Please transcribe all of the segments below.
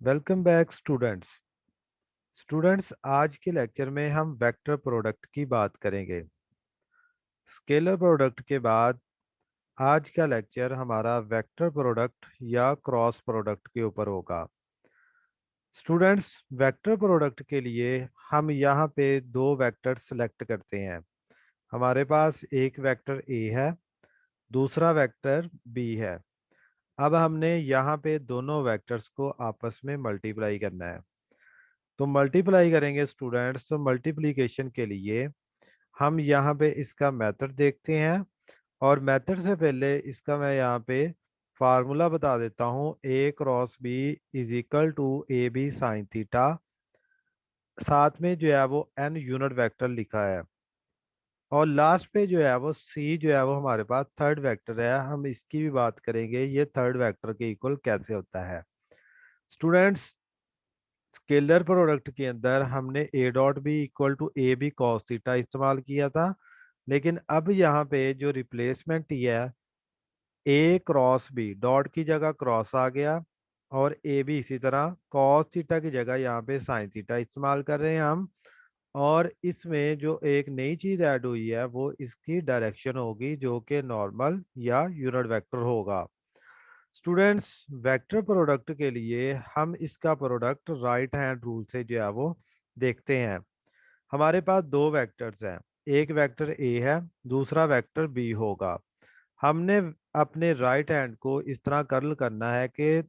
Welcome back students आज के lecture में हम वेक्टर प्रोडक्ट की बात करेंगे। स्केलर प्रोडक्ट के बाद आज का लेक्चर हमारा वेक्टर प्रोडक्ट या क्रॉस प्रोडक्ट के ऊपर होगा। स्टूडेंट्स, वेक्टर प्रोडक्ट के लिए हम यहाँ पे दो वेक्टर सेलेक्ट करते हैं। हमारे पास एक वेक्टर ए है, दूसरा वेक्टर बी है। अब हमने यहाँ पे दोनों वेक्टर्स को आपस में मल्टीप्लाई करना है। तो मल्टीप्लाई करेंगे स्टूडेंट्स, तो मल्टीप्लिकेशन के लिए हम यहाँ पे इसका मेथड देखते हैं। और मेथड से पहले इसका मैं यहाँ पे फार्मूला बता देता हूँ। A cross B is equal to A B sine theta. साथ में जो है वो एन यूनिट वेक्टर लिखा है। और लास्ट पे जो है वो सी जो है वो हमारे पास थर्ड वेक्टर है। हम इसकी भी बात करेंगे, ये थर्ड वेक्टर के इक्वल कैसे होता है। स्टूडेंट्स, स्केलर प्रोडक्ट के अंदर हमने A dot B equal to A B cos theta इस्तेमाल किया था। लेकिन अब यहाँ पे जो रिप्लेसमेंट है, ए क्रॉस बी, डॉट की जगह क्रॉस आ गया और ए बी इसी तरह कॉस थीटा की जगह यहाँ पे साइन थीटा इस्तेमाल कर रहे हैं हम। और इसमें जो एक नई चीज ऐड हुई है वो इसकी डायरेक्शन होगी, जो कि नॉर्मल या यूनिट वेक्टर होगा। स्टूडेंट्स, वेक्टर प्रोडक्ट के लिए हम इसका प्रोडक्ट राइट हैंड रूल से जो है वो देखते हैं। हमारे पास दो वेक्टर्स हैं, एक वेक्टर ए है, दूसरा वेक्टर बी होगा। हमने अपने राइट हैंड को इस तरह कर्ल करना है कि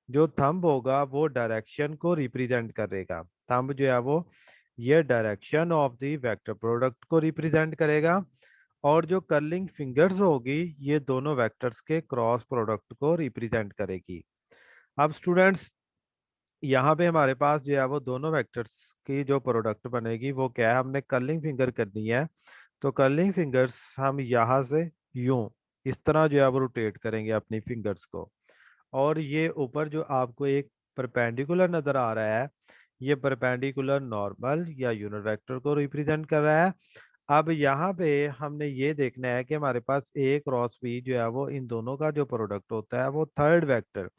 जो थंब होगा वो डायरेक्शन को रिप्रेजेंट करेगा। थंब जो है वो ये direction of the vector product को रिप्रेजेंट करेगा। और जो कर्लिंग फिंगर्स होगी ये दोनों वेक्टर्स के क्रॉस प्रोडक्ट को रिप्रेजेंट करेगी। अब स्टूडेंट्स, यहाँ पे हमारे पास जो है वो दोनों वेक्टर्स की जो प्रोडक्ट बनेगी वो क्या है, हमने कर्लिंग फिंगर करनी है। तो कर्लिंग फिंगर्स हम यहाँ से यूं इस तरह जो है वो रोटेट करेंगे अपनी फिंगर्स को। और ये ऊपर जो आपको एक परपेंडिकुलर नजर आ रहा है, ये परपेंडिकुलर नॉर्मल या यूनिट वेक्टर को रिप्रेजेंट कर रहा है। अब यहाँ पे हमने ये देखना है कि हमारे पास ए क्रॉस बी जो है वो इन दोनों का जो प्रोडक्ट होता है वो थर्ड वेक्टर।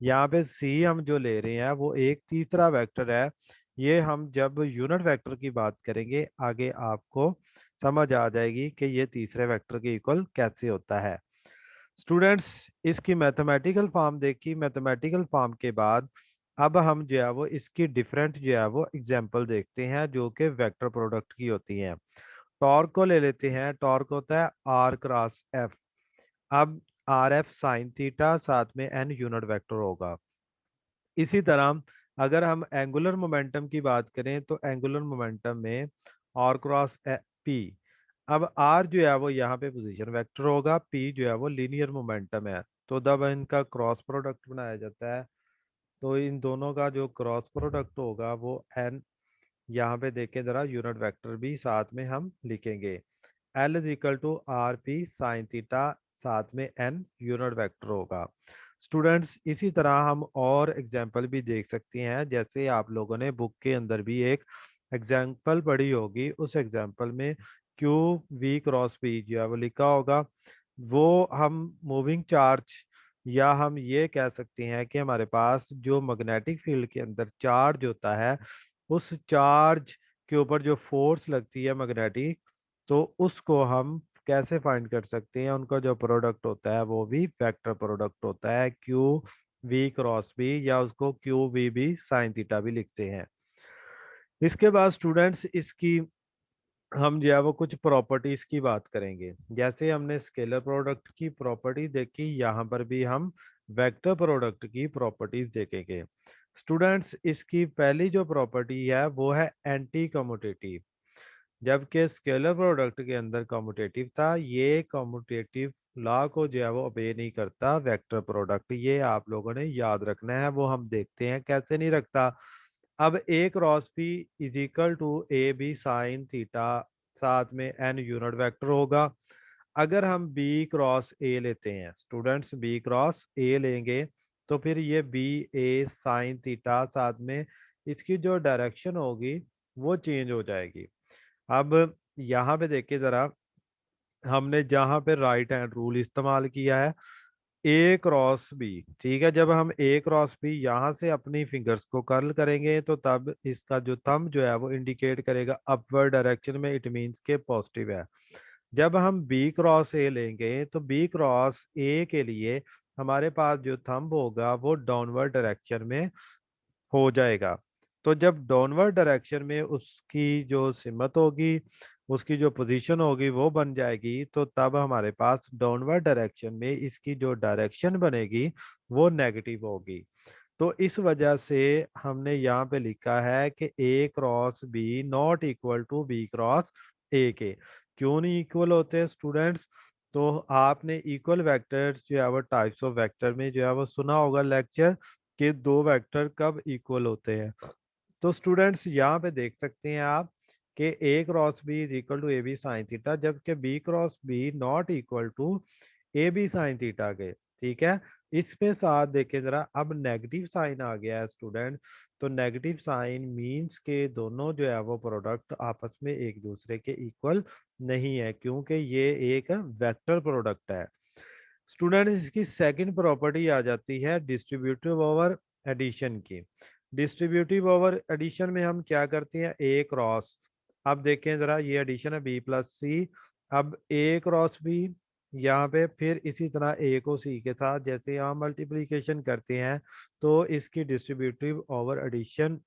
यहाँ पे सी हम जो ले रहे हैं वो एक तीसरा वेक्टर है। ये हम जब यूनिट वेक्टर की बात करेंगे आगे आपको समझ आ जाएगी कि ये तीसरे वेक्टर के इक्वल कैसे होता है। स्टूडेंट्स, इसकी मैथमेटिकल फॉर्म देखी, मैथमेटिकल फॉर्म के बाद अब हम जो है वो इसकी डिफरेंट जो है वो एग्जांपल देखते हैं जो कि वेक्टर प्रोडक्ट की होती हैं। टॉर्क को ले लेते हैं। टॉर्क होता है आर क्रॉस एफ। अब आर एफ साइन थीटा, साथ में एन यूनिट वेक्टर होगा। इसी तरह अगर हम एंगुलर मोमेंटम की बात करें तो एंगुलर मोमेंटम में आर क्रॉस पी। अब आर जो है वो यहाँ पे पोजीशन वेक्टर होगा, पी जो है वो लीनियर मोमेंटम है। तो जब इनका क्रॉस प्रोडक्ट बनाया जाता है तो इन दोनों का जो क्रॉस प्रोडक्ट होगा वो एन, यहाँ पे देखें जरा यूनिट वेक्टर भी साथ में हम लिखेंगे। L is equal to R P sine theta, साथ में एन यूनिट वेक्टर होगा। स्टूडेंट्स, इसी तरह हम और एग्जाम्पल भी देख सकते हैं। जैसे आप लोगों ने बुक के अंदर भी एक एग्जाम्पल पढ़ी होगी, उस एग्जाम्पल में क्यू वी क्रॉस पी जो है वो लिखा होगा। वो हम मूविंग चार्ज, या हम ये कह सकते हैं कि हमारे पास जो मैग्नेटिक फील्ड के अंदर चार्ज होता है, उस चार्ज के ऊपर जो फोर्स लगती है मैग्नेटिक, तो उसको हम कैसे फाइंड कर सकते हैं। उनका जो प्रोडक्ट होता है वो भी वेक्टर प्रोडक्ट होता है, क्यू वी क्रॉस बी, या उसको Q V B sine theta भी लिखते हैं। इसके बाद स्टूडेंट्स, इसकी हम जो है वो कुछ प्रॉपर्टीज की बात करेंगे। जैसे हमने स्केलर प्रोडक्ट की प्रॉपर्टी देखी, यहाँ पर भी हम वेक्टर प्रोडक्ट की प्रॉपर्टीज देखेंगे। स्टूडेंट्स, इसकी पहली जो प्रॉपर्टी है वो है एंटी कम्यूटेटिव। जबकि स्केलर प्रोडक्ट के अंदर कम्यूटेटिव था, ये कम्यूटेटिव लॉ को जो है वो ओबे नहीं करता वेक्टर प्रोडक्ट। ये आप लोगों ने याद रखना है, वो हम देखते हैं कैसे नहीं रखता। अब A cross B is equal to A B sine theta, साथ में एन यूनिट वेक्टर होगा। अगर हम बी क्रॉस ए लेते हैं स्टूडेंट्स, बी क्रॉस ए लेंगे तो फिर ये बी ए साइन थीटा, साथ में इसकी जो डायरेक्शन होगी वो चेंज हो जाएगी। अब यहाँ पे देखिए जरा, हमने जहाँ पे राइट हैंड रूल इस्तेमाल किया है ए क्रॉस बी। ठीक है, जब हम ए क्रॉस बी यहाँ से अपनी फिंगर्स को कर्ल करेंगे तो तब इसका जो थंब जो है वो इंडिकेट करेगा अपवर्ड डायरेक्शन में, इट मीन्स के पॉजिटिव है। जब हम बी क्रॉस ए लेंगे तो बी क्रॉस ए के लिए हमारे पास जो थंब होगा वो डाउनवर्ड डायरेक्शन में हो जाएगा। तो जब डाउनवर्ड डायरेक्शन में उसकी जो सिमत होगी, उसकी जो पोजीशन होगी वो बन जाएगी, तो तब हमारे पास डाउनवर्ड डायरेक्शन में इसकी जो डायरेक्शन बनेगी वो नेगेटिव होगी। तो इस वजह से हमने यहाँ पे लिखा है कि A cross B not equal to B cross A के। क्यों नहीं इक्वल होते स्टूडेंट्स? तो आपने इक्वल वेक्टर्स जो है वो टाइप्स ऑफ वेक्टर में जो है वो सुना होगा लेक्चर, कि दो वेक्टर कब इक्वल होते हैं। तो स्टूडेंट्स यहाँ पे देख सकते हैं आप कि A cross B is equal to A B sine theta, जबकि B cross B not equal to A B sine theta के। ठीक है, इसमें साथ देखें जरा, अब नेगेटिव साइन आ गया है स्टूडेंट। तो नेगेटिव साइन मींस के दोनों जो है वो प्रोडक्ट आपस में एक दूसरे के इक्वल नहीं है, क्योंकि ये एक वेक्टर प्रोडक्ट है। स्टूडेंट इसकी सेकंड प्रॉपर्टी आ जाती है डिस्ट्रीब्यूटिव ओवर एडिशन की। डिस्ट्रीब्यूटिव ओवर एडिशन में हम क्या करते हैं, ए क्रॉस। अब देखें जरा, ये एडिशन है बी प्लस सी। अब ए क्रॉस बी यहाँ पे, फिर इसी तरह ए को सी के साथ जैसे हम मल्टीप्लीकेशन करते हैं, तो इसकी डिस्ट्रीब्यूटिव ओवर एडिशन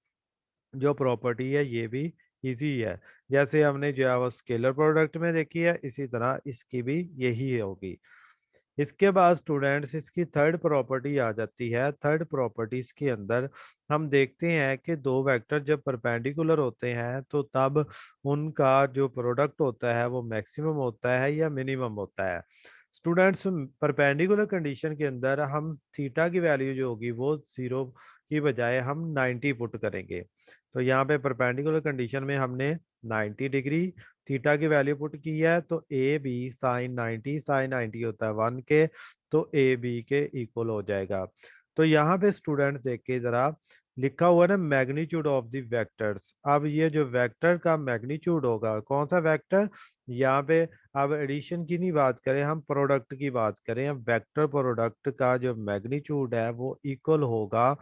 जो प्रॉपर्टी है ये भी इजी है। जैसे हमने जो है वो स्केलर प्रोडक्ट में देखी है, इसी तरह इसकी भी यही होगी। इसके बाद स्टूडेंट्स इसकी थर्ड प्रॉपर्टी आ जाती है। थर्ड प्रॉपर्टीज के अंदर हम देखते हैं कि दो वेक्टर जब परपेंडिकुलर होते हैं तो तब उनका जो प्रोडक्ट होता है वो मैक्सिमम होता है या मिनिमम होता है। स्टूडेंट्स परपेंडिकुलर कंडीशन के अंदर हम थीटा की वैल्यू जो होगी वो 0 की बजाय हम 90 पुट करेंगे। तो यहाँ पे परपेंडिकुलर कंडीशन में हमने 90 डिग्री थीटा की वैल्यू पुट की है, तो ए बी साइन 90, साइन 90 होता है 1 के, तो ए बी के इक्वल हो जाएगा। तो यहाँ पे स्टूडेंट्स देखिए जरा, लिखा हुआ है ना मैग्नीट्यूड ऑफ द वेक्टर्स। अब ये जो वेक्टर का मैग्नीट्यूड होगा, कौन सा वेक्टर, यहाँ पे अब एडिशन की नहीं बात करें, हम प्रोडक्ट की बात करें। अब वेक्टर प्रोडक्ट का जो मैग्नीट्यूड है वो इक्वल होगा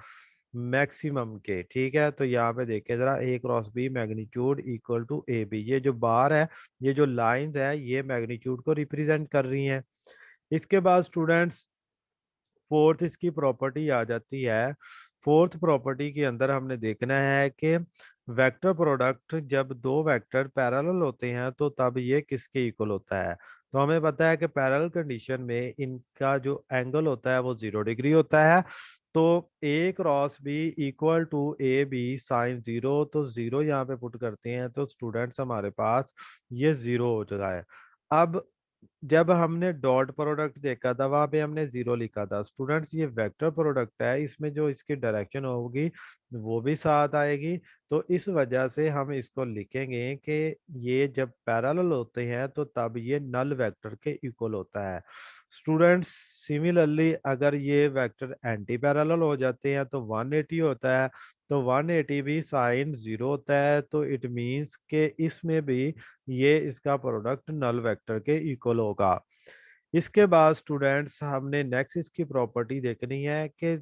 मैक्सिमम के। ठीक है, तो यहाँ पे देखिए जरा, A cross B magnitude equal to A B. ये जो बार है, ये जो लाइंस है, ये मैग्नीट्यूड को रिप्रेजेंट कर रही हैं। इसके बाद स्टूडेंट्स फोर्थ इसकी प्रॉपर्टी आ जाती है। फोर्थ प्रॉपर्टी के अंदर हमने देखना है कि वेक्टर प्रोडक्ट जब दो वेक्टर पैरेलल होते हैं तो तब ये किसके इक्वल होता है। तो हमें पता है कि पैरेलल कंडीशन में इनका जो एंगल होता है वो 0 डिग्री होता है। तो A cross B equal to A B sine 0, तो 0 यहाँ पे पुट करते हैं तो स्टूडेंट्स हमारे पास ये 0 हो चुका है। अब जब हमने डॉट प्रोडक्ट देखा था वहां पे हमने 0 लिखा था। स्टूडेंट्स ये वेक्टर प्रोडक्ट है, इसमें जो इसकी डायरेक्शन होगी वो भी साथ आएगी। तो इस वजह से हम इसको लिखेंगे कि ये जब पैरेलल होते हैं तो तब ये नल वेक्टर के इक्वल होता है। स्टूडेंट्स सिमिलरली अगर ये वेक्टर एंटी पैरेलल हो जाते हैं तो 180 होता है, तो 180 भी साइन 0 होता है, तो इट मीन्स के इसमें भी ये इसका प्रोडक्ट नल वेक्टर के इक्वल होगा। इसके बाद स्टूडेंट्स हमने नेक्स्ट इसकी प्रॉपर्टी देखनी है कि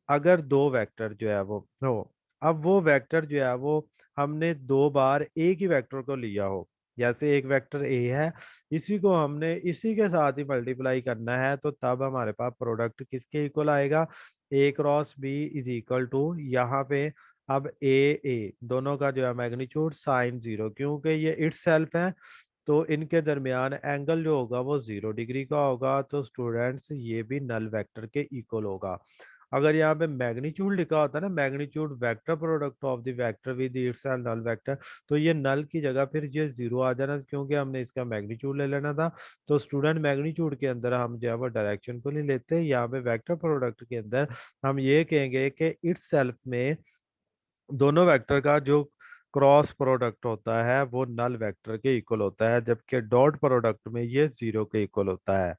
अगर दो वेक्टर जो है वो हो, अब वो वेक्टर जो है वो हमने दो बार एक ही वेक्टर को लिया हो। जैसे एक वेक्टर ए है, इसी को हमने इसी के साथ ही मल्टीप्लाई करना है, तो तब हमारे पास प्रोडक्ट किसके इक्वल आएगा, A cross B is equal to, यहाँ पे अब ए दोनों का जो है मैग्नीट्यूड साइन 0, क्योंकि ये इट्स सेल्फ है तो इनके दरमियान एंगल जो होगा वो 0 डिग्री का होगा। तो स्टूडेंट्स ये भी नल वेक्टर के इक्वल होगा। अगर यहाँ पे मैग्नीट्यूड लिखा होता है ना, magnitude vector product of the vector with its null vector, तो ये नल की जगह फिर ये 0 आ जाना, क्योंकि हमने इसका मैग्नीट्यूड ले लेना था। तो स्टूडेंट मैग्नीट्यूड के अंदर हम जो है वो डायरेक्शन को नहीं लेते, यहाँ पे वेक्टर प्रोडक्ट के अंदर हम ये कहेंगे कि इट्स सेल्फ में दोनों वेक्टर का जो क्रॉस प्रोडक्ट होता है वो नल वेक्टर के इक्वल होता है, जबकि डॉट प्रोडक्ट में ये 0 के इक्वल होता है।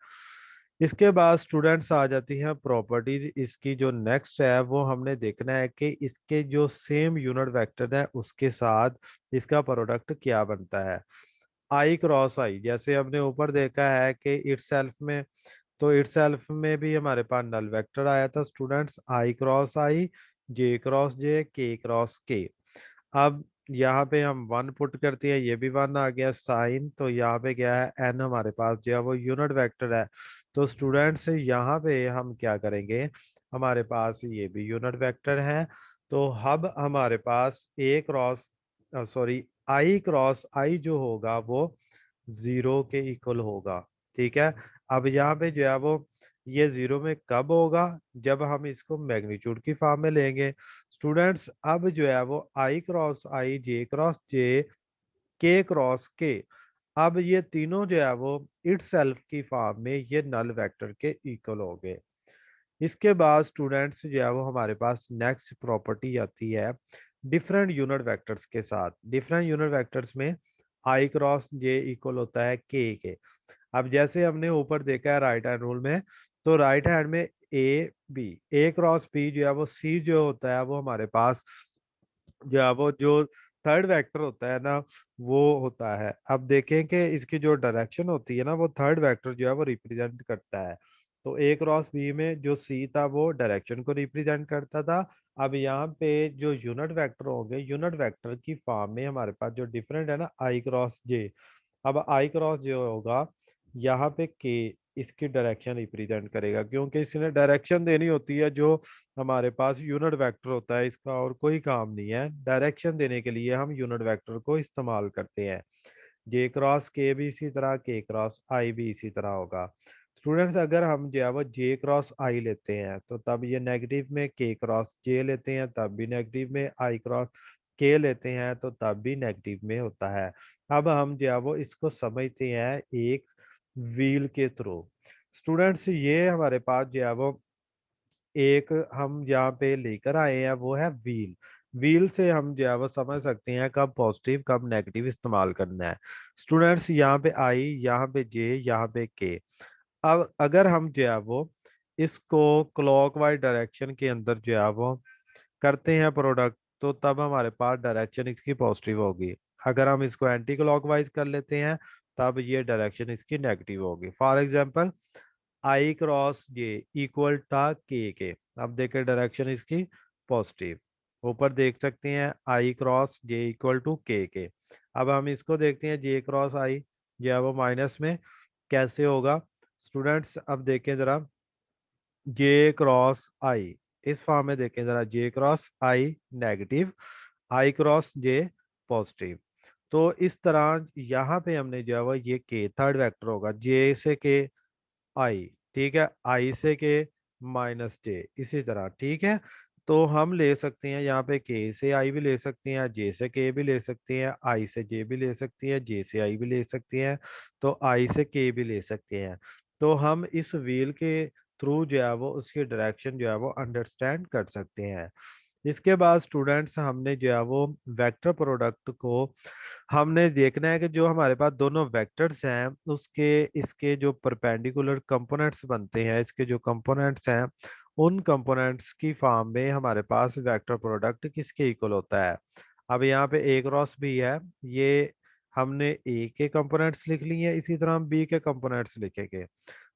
इसके बाद स्टूडेंट्स आ जाती हैं प्रॉपर्टीज। इसकी जो नेक्स्ट है वो हमने देखना है कि इसके जो सेम यूनिट वेक्टर है उसके साथ इसका प्रोडक्ट क्या बनता है। आई क्रॉस आई, जैसे हमने ऊपर देखा है कि इट सेल्फ में तो इटसेल्फ में भी हमारे पास नल वेक्टर आया था स्टूडेंट्स, आई क्रॉस आई, जे क्रॉस जे, के क्रॉस के। अब यहाँ पे हम वन पुट करते हैं, ये भी वन आ गया साइन, तो यहाँ पे क्या है एन हमारे पास जो है वो यूनिट वेक्टर है। तो स्टूडेंट्स यहाँ पे हम क्या करेंगे, हमारे पास ये भी यूनिट वेक्टर है। तो अब हमारे पास ए क्रॉस सॉरी आई क्रॉस आई जो होगा वो 0 के इक्वल होगा। ठीक है। अब यहाँ पे जो है वो ये 0 में कब होगा, जब हम इसको मैग्नीट्यूड की फॉर्म में लेंगे। स्टूडेंट्स अब जो है वो आई क्रॉस आई, जे क्रॉस जे, के क्रॉस के, अब ये तीनों जो है वो इट सेल्फ की फॉर्म में ये नल वेक्टर के इक्वल हो गए। इसके बाद स्टूडेंट्स जो है वो हमारे पास नेक्स्ट प्रॉपर्टी आती है डिफरेंट यूनिट वेक्टर्स के साथ। डिफरेंट यूनिट वेक्टर्स में आई क्रॉस जे इक्वल होता है के। अब जैसे हमने ऊपर देखा है राइट हैंड रूल में, तो राइट हैंड में ए क्रॉस बी जो है वो सी जो होता है वो हमारे पास जो है वो जो थर्ड वेक्टर होता है ना वो होता है। अब देखें कि इसकी जो डायरेक्शन होती है ना वो थर्ड वेक्टर जो है वो रिप्रेजेंट करता है। तो ए क्रॉस बी में जो सी था वो डायरेक्शन को रिप्रेजेंट करता था। अब यहाँ पे जो यूनिट वेक्टर होंगे, यूनिट वेक्टर की फॉर्म में हमारे पास जो डिफरेंट है ना आई क्रॉस जे। अब आई क्रॉस जो होगा यहाँ पे के इसकी डायरेक्शन रिप्रेजेंट करेगा, क्योंकि इसने डायरेक्शन देनी होती है। जो हमारे पास यूनिट वेक्टर होता है इसका और कोई काम नहीं है, डायरेक्शन देने के लिए हम यूनिट वेक्टर को इस्तेमाल करते हैं। जे क्रॉस के भी इसी तरह, के क्रॉस आई भी इसी तरह होगा। स्टूडेंट्स अगर हम जो है वो जे क्रॉस आई लेते हैं तो तब ये नेगेटिव में, के क्रॉस जे लेते हैं तब भी नेगेटिव में, आई क्रॉस के लेते हैं तो तब भी नेगेटिव में होता है। अब हम जो है वो इसको समझते हैं एक व्हील के थ्रू। स्टूडेंट्स ये हमारे पास जो है वो एक हम यहाँ पे लेकर आए हैं वो है व्हील। व्हील से हम जो है वो समझ सकते हैं कब पॉजिटिव कब नेगेटिव इस्तेमाल करना है। स्टूडेंट्स यहाँ पे आई, यहाँ पे जे, यहाँ पे के। अब अगर हम जो है वो इसको क्लॉकवाइज डायरेक्शन के अंदर जो है वो करते हैं प्रोडक्ट, तो तब हमारे पास डायरेक्शन इसकी पॉजिटिव होगी। अगर हम इसको एंटी क्लॉकवाइज कर लेते हैं तब ये डायरेक्शन इसकी नेगेटिव होगी। For example I cross J equal था के। अब देखें डायरेक्शन इसकी पॉजिटिव। ऊपर देख सकते हैं आई क्रॉस जे इक्वल टू के। अब हम इसको देखते हैं जे क्रॉस आई, जो है वो माइनस में कैसे होगा। स्टूडेंट्स अब देखें जरा जे क्रॉस आई, इस फॉर्म में देखें जरा, जे क्रॉस आई नेगेटिव, आई क्रॉस जे पॉजिटिव। तो इस तरह यहाँ पे हमने जो है वो ये के थर्ड वेक्टर होगा, जे से के आई, ठीक है, आई से के माइनस जे, इसी तरह ठीक है। तो हम ले सकते हैं यहाँ पे के से आई भी ले सकते हैं, जे से के भी ले सकते हैं, आई से जे भी ले सकते हैं, जे से आई भी ले सकते हैं, तो आई से के भी ले सकते हैं। तो हम इस व्हील के थ्रू जो है वो उसकी डायरेक्शन जो है वो अंडरस्टैंड कर सकते हैं। इसके बाद स्टूडेंट्स हमने जो है वो वेक्टर प्रोडक्ट को हमने देखना है कि जो हमारे पास दोनों वेक्टर्स हैं उसके इसके जो परपेंडिकुलर कंपोनेंट्स बनते हैं, इसके जो कंपोनेंट्स हैं उन कंपोनेंट्स की फॉर्म में हमारे पास वेक्टर प्रोडक्ट किसके इक्वल होता है। अब यहाँ पे ए क्रॉस बी है, ये हमने ए के कंपोनेंट्स लिख लिए हैं, इसी तरह हम बी के कंपोनेंट्स लिखेंगे।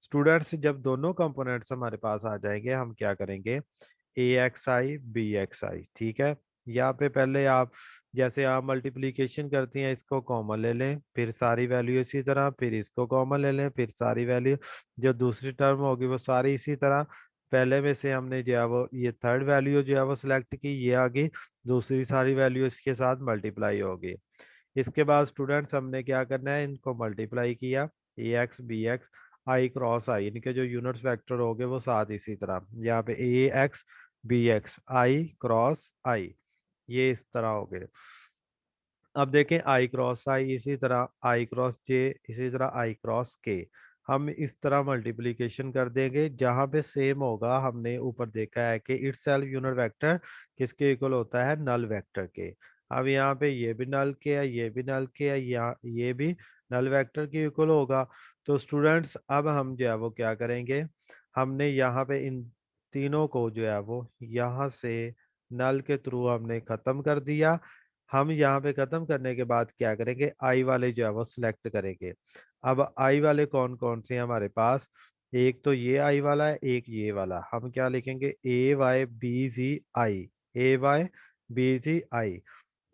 स्टूडेंट्स जब दोनों कंपोनेंट्स हमारे पास आ जाएंगे हम क्या करेंगे, ए एक्स आई बी एक्स आई, ठीक है। यहाँ पे पहले आप जैसे आप मल्टीप्लीकेशन करती हैं इसको कॉमन ले लें, फिर सारी वैल्यू इसी तरह, फिर इसको कॉमन ले लें, फिर सारी वैल्यू जो दूसरी टर्म होगी वो सारी इसी तरह। पहले में से हमने जो है वो ये थर्ड वैल्यू जो है वो सिलेक्ट की, ये आ गई, दूसरी सारी वैल्यू इसके साथ मल्टीप्लाई होगी। इसके बाद स्टूडेंट्स हमने क्या करना है, इनको मल्टीप्लाई किया, ए एक्स बी एक्स आई क्रॉस आई, इनके जो यूनिट्स वेक्टर हो गए वो साथ इसी तरह, यहाँ पे ए एक्स बी एक्स आई क्रॉस आई, ये इस तरह हो गए। अब देखें आई क्रॉस आई इसी तरह, आई क्रॉस जे इसी तरह, आई क्रॉस के, हम इस तरह मल्टीप्लिकेशन कर देंगे जहां पे सेम होगा। हमने ऊपर देखा है कि इट सेल्फ यूनिट वेक्टर किसके इक्वल होता है, नल वेक्टर के। अब यहाँ पे ये भी नल के है, ये भी नल के है, यहाँ ये भी नल वेक्टर के इक्वल होगा। तो स्टूडेंट्स अब हम जो है वो क्या करेंगे, हमने यहाँ पे इन तीनों को जो है वो यहाँ से नल के थ्रू हमने खत्म कर दिया। हम यहाँ पे खत्म करने के बाद क्या करेंगे, आई वाले जो है वो सिलेक्ट करेंगे। अब आई वाले कौन कौन से हैं हमारे पास, एक तो ये आई वाला है, एक ये वाला। हम क्या लिखेंगे, ए वाई बी जी आई, ए वाई बी जी आई।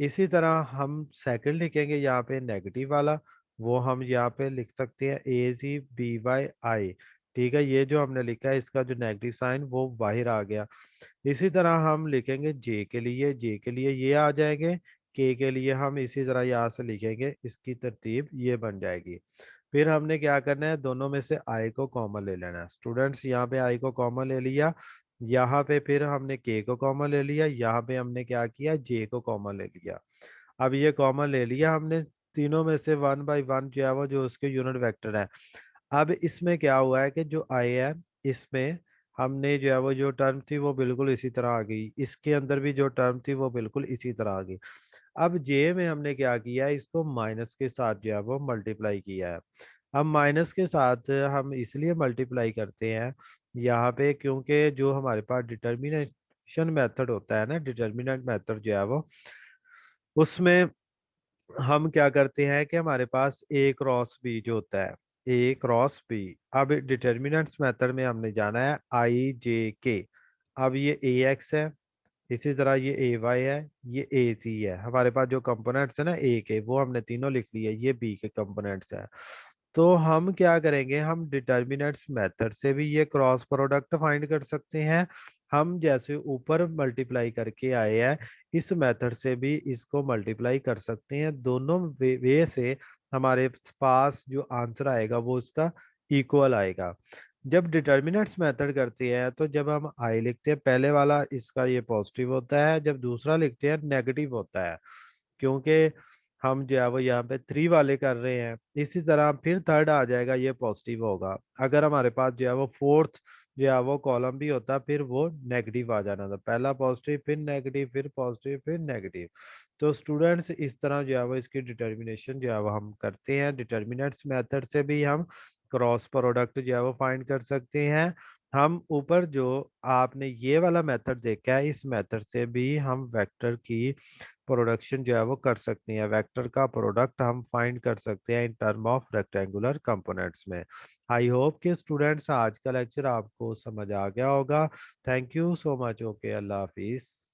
इसी तरह हम सेकंड लिखेंगे यहाँ पे नेगेटिव वाला, वो हम यहाँ पे लिख सकते हैं ए जी बी वाई आई। ठीक है, ये जो हमने लिखा है इसका जो नेगेटिव साइन वो बाहर आ गया। इसी तरह हम लिखेंगे जे के लिए, जे के लिए ये आ जाएंगे, के लिए हम इसी तरह यहाँ से लिखेंगे, इसकी तरतीब ये बन जाएगी। फिर हमने क्या करना है, दोनों में से आई को कॉमन ले लेना है। स्टूडेंट्स यहाँ पे आई को कॉमन ले लिया, यहाँ पे फिर हमने के को कॉमन ले लिया, यहाँ पे हमने क्या किया, जे को कॉमन ले लिया। अब ये कॉमन ले लिया हमने, तीनों में से वन बाई वन जो है वो जो उसके यूनिट वेक्टर है। अब इसमें क्या हुआ है कि जो आई है, इसमें हमने जो है वो जो टर्म थी वो बिल्कुल इसी तरह आ गई, इसके अंदर भी जो टर्म थी वो बिल्कुल इसी तरह आ गई। अब जे में हमने क्या किया है, इसको माइनस के साथ जो है वो मल्टीप्लाई किया है। अब माइनस के साथ हम इसलिए मल्टीप्लाई करते हैं यहाँ पे, क्योंकि जो हमारे पास डिटर्मिनेशन मेथड होता है ना, डिटर्मिनेंट मेथड जो है वो, उसमें हम क्या करते हैं कि हमारे पास ए क्रॉस बी जो होता है, ए क्रॉस बी। अब डिटर्मिनेंट्स मेथड में हमने जाना है आई जे के। अब ये ए एक्स है, इसी तरह ये ए वाई है, ये ए सी है। हमारे पास जो कंपोनेंट्स है ना ए के, वो हमने तीनों लिख लिए, ये बी के कंपोनेंट्स है। तो हम क्या करेंगे, हम डिटर्मिनेंट्स मेथड से भी ये क्रॉस प्रोडक्ट फाइंड कर सकते हैं। हम जैसे ऊपर मल्टीप्लाई करके आए हैं, इस मेथड से भी इसको मल्टीप्लाई कर सकते हैं। दोनों वे से हमारे पास जो आंसर आएगा वो उसका इक्वल आएगा। जब डिटर्मिनेंट्स मेथड करते हैं तो जब हम आई लिखते हैं, पहले वाला इसका ये पॉजिटिव होता है, जब दूसरा लिखते हैं नेगेटिव होता है, क्योंकि हम जो है वो यहाँ पे थ्री वाले कर रहे हैं। इसी तरह फिर थर्ड आ जाएगा, ये पॉजिटिव होगा। अगर हमारे पास जो है वो फोर्थ जो है वो कॉलम भी होता, फिर वो नेगेटिव आ जाना था। पहला पॉजिटिव, फिर नेगेटिव, फिर पॉजिटिव, फिर नेगेटिव। तो स्टूडेंट्स इस तरह जो है वो इसकी डिटर्मिनेशन जो है वो हम करते हैं। डिटर्मिनेंट्स मेथड से भी हम क्रॉस प्रोडक्ट जो है वो फाइंड कर सकते हैं। हम ऊपर जो आपने ये वाला मेथड देखा है, इस मेथड से भी हम वेक्टर की प्रोडक्शन जो है वो कर सकते हैं। वेक्टर का प्रोडक्ट हम फाइंड कर सकते हैं in term of rectangular components में। आई होप कि स्टूडेंट्स आज का लेक्चर आपको समझ आ गया होगा। Thank you so much. Okay, Allah Hafiz.